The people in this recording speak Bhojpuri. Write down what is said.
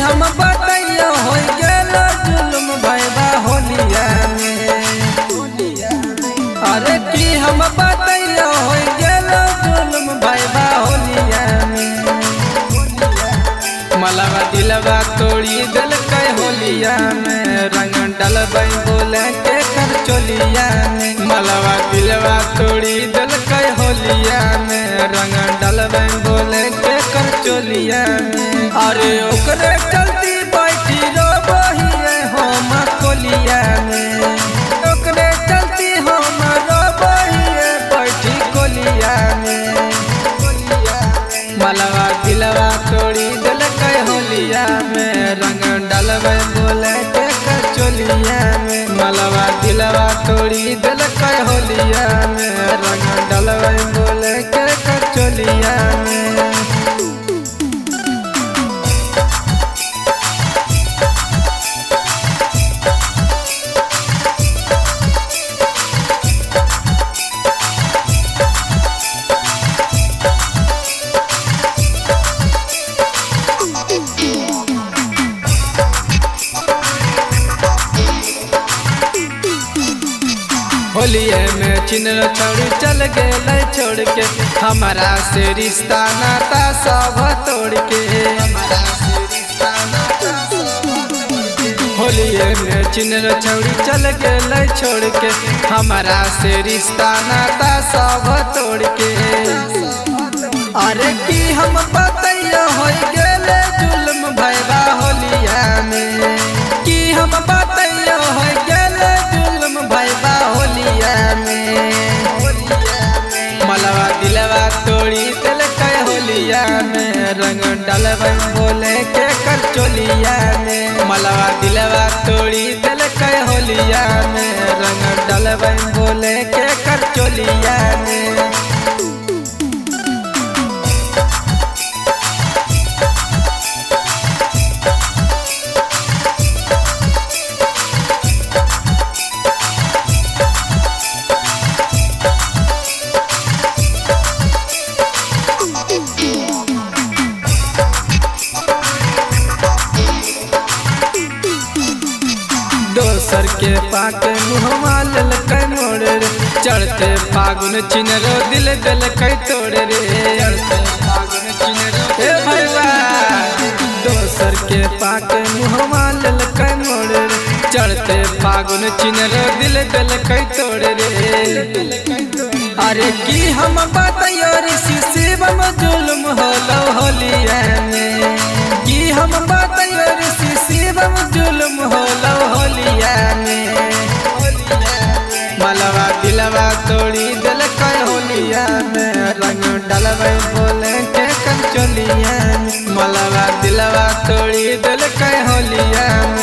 हम बताइयो हो गेल जुल्म भैबा होलिया में। अरे की हम बताइयो हो गेल जुल्म भैबा होलिया में। मलवा दिलवा तोड़ी दिल के होलिया में, रंग डलबै बोले के कर चोलिया में। मलवा दिलवा तोड़ी दिल के होलिया में, रंग डलबै बोले के कर चोलिया में। अरे ओकरे चलती बैठी रो बहिए हम कोलिया में। ओकरे चलती हम रो बहिए बैठी कोलिया में। मलवा दिलवा तोड़ी दिल के होलिया में, रंग डलबै बोले के कर चोलिया में। मलवा दिलवा तोड़ी दिल के होलिया में, रंग डलबै बोले के कर चोलिया में। होलिये में चिन्ह छोड़ चल गए छोड़ के, हमारा से रिश्ता नाता सब तोड़ के। होलिये में चिन्ह छोड़ चल गए छोड़ के, हमारा से रिश्ता नाता सब तोड़ के। अरे की हम बताइयो हो गेले जुल्म भैबा होलिया में। की हम बताइयो हो गेले जुल्म भैबा होलिया में। मलवा दिलवा तोड़ी दिल के होलिया में, रंग डलबै बोले के कर चोलिया में। मलवा दिलवा तोड़ी दिल के होलिया में, रंग डलबै बोले के कर चोलिया में। दोसर के पाके मुहमा लेल कै मोड़ रे, चढ़ते फागुन चिनरो दिल दिल कै तोड़ रे। हे भैया दोसर के पाके मुहमा लेल कै मोड़ रे, चढ़ते फागुन चिनरो दिल दिल कै तोड़ रे। अरे की हम बताइयो ऋषि शिवम जुल्म होलो होलिया में। की हम बताइयो ऋषि शिवम जुल्म होलो होलिया में। मलवा दिलवा तोड़ी दिल के होलिया में, रंग डलबै बोले के कर चोलिया में। मलवा दिलवा तोड़ी दिल के होलिया में,